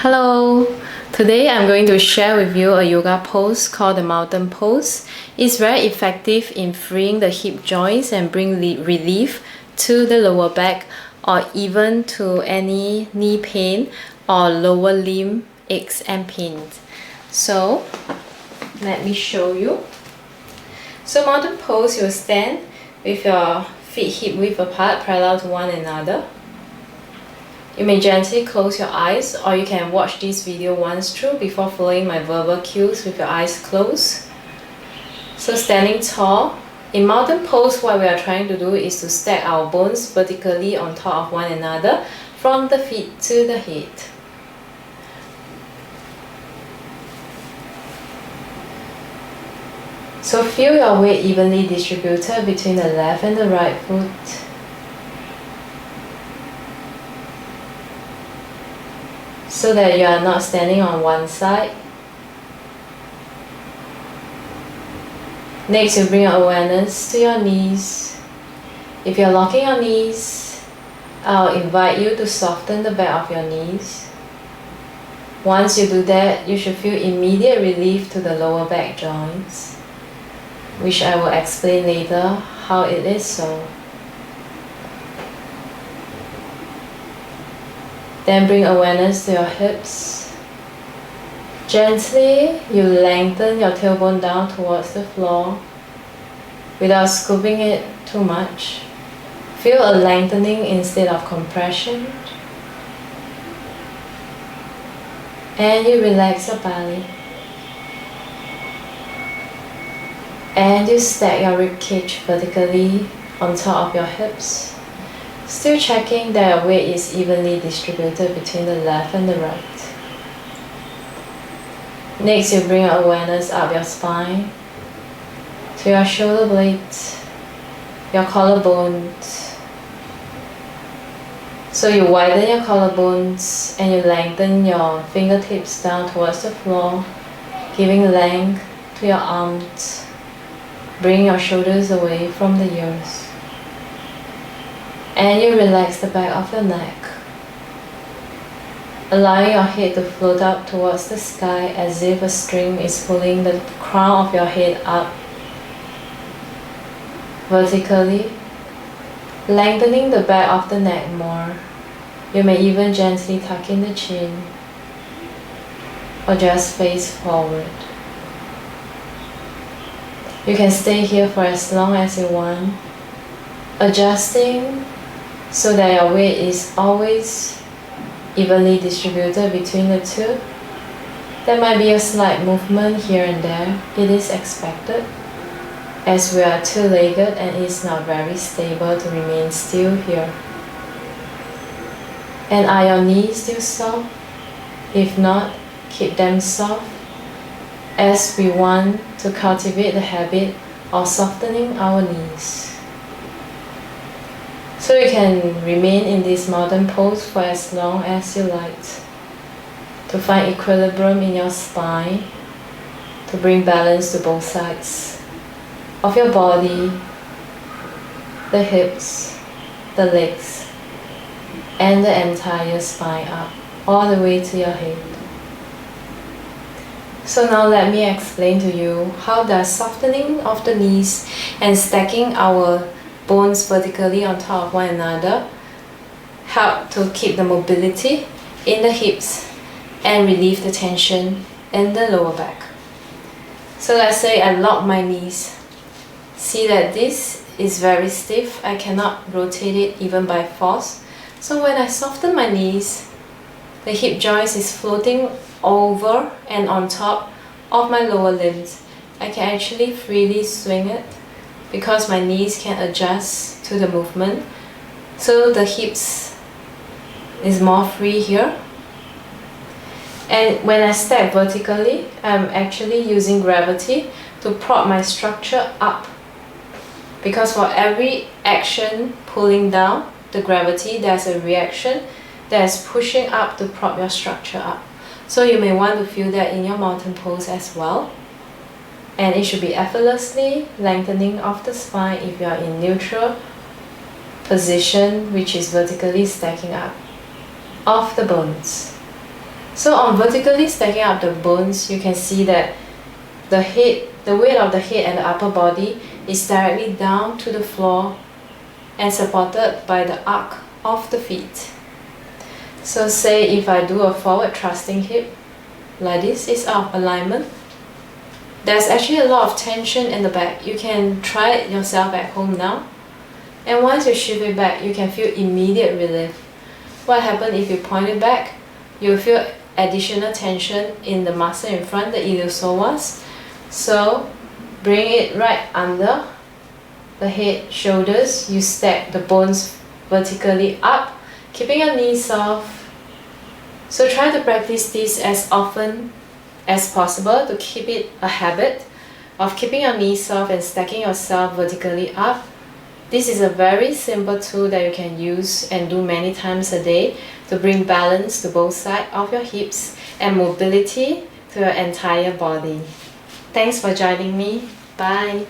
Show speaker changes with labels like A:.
A: Hello! Today I'm going to share with you a yoga pose called the mountain pose. It's very effective in freeing the hip joints and bring relief to the lower back or even to any knee pain or lower limb aches and pains. So let me show you. So mountain pose, you'll stand with your feet hip width apart, parallel to one another. You may gently close your eyes, or you can watch this video once through before following my verbal cues with your eyes closed. So standing tall, in mountain pose what we are trying to do is to stack our bones vertically on top of one another from the feet to the head. So feel your weight evenly distributed between the left and the right foot. So that you are not standing on one side. Next, you bring your awareness to your knees. If you're locking your knees, I'll invite you to soften the back of your knees. Once you do that, you should feel immediate relief to the lower back joints, which I will explain later how it is so. Then bring awareness to your hips. Gently, you lengthen your tailbone down towards the floor without scooping it too much. Feel a lengthening instead of compression. And you relax your belly. And you stack your ribcage vertically on top of your hips. Still checking that your weight is evenly distributed between the left and the right. Next, you bring your awareness up your spine to your shoulder blades, your collarbones. So you widen your collarbones and you lengthen your fingertips down towards the floor, giving length to your arms. Bring your shoulders away from the ears. And you relax the back of your neck, allowing your head to float up towards the sky as if a string is pulling the crown of your head up vertically, lengthening the back of the neck more. You may even gently tuck in the chin or just face forward. You can stay here for as long as you want, adjusting so that your weight is always evenly distributed between the two. There might be a slight movement here and there. It is expected, as we are two-legged and it is not very stable to remain still here. And are your knees still soft? If not, keep them soft, as we want to cultivate the habit of softening our knees. So you can remain in this mountain pose for as long as you like, to find equilibrium in your spine, to bring balance to both sides of your body, the hips, the legs, and the entire spine up, all the way to your head. So now let me explain to you how does softening of the knees and stacking our bones vertically on top of one another help to keep the mobility in the hips and relieve the tension in the lower back. So let's say I lock my knees. See that this is very stiff. I cannot rotate it even by force. So when I soften my knees, the hip joint is floating over and on top of my lower limbs. I can actually freely swing it because my knees can adjust to the movement. So the hips is more free here. And when I stack vertically, I'm actually using gravity to prop my structure up. Because for every action pulling down the gravity, there's a reaction that's pushing up to prop your structure up. So you may want to feel that in your mountain pose as well. And it should be effortlessly lengthening of the spine if you are in neutral position, which is vertically stacking up of the bones. So on vertically stacking up the bones, you can see that the weight of the head and the upper body is directly down to the floor and supported by the arc of the feet. So say if I do a forward thrusting hip, like this, is out of alignment. There's actually a lot of tension in the back. You can try it yourself at home now. And once you shift it back, you can feel immediate relief. What happens if you point it back? You'll feel additional tension in the muscle in front, the iliopsoas. So bring it right under the head, shoulders. You stack the bones vertically up, keeping your knees soft. So try to practice this as often as possible to keep it a habit of keeping your knees soft and stacking yourself vertically up. This is a very simple tool that you can use and do many times a day to bring balance to both sides of your hips and mobility to your entire body. Thanks for joining me. Bye.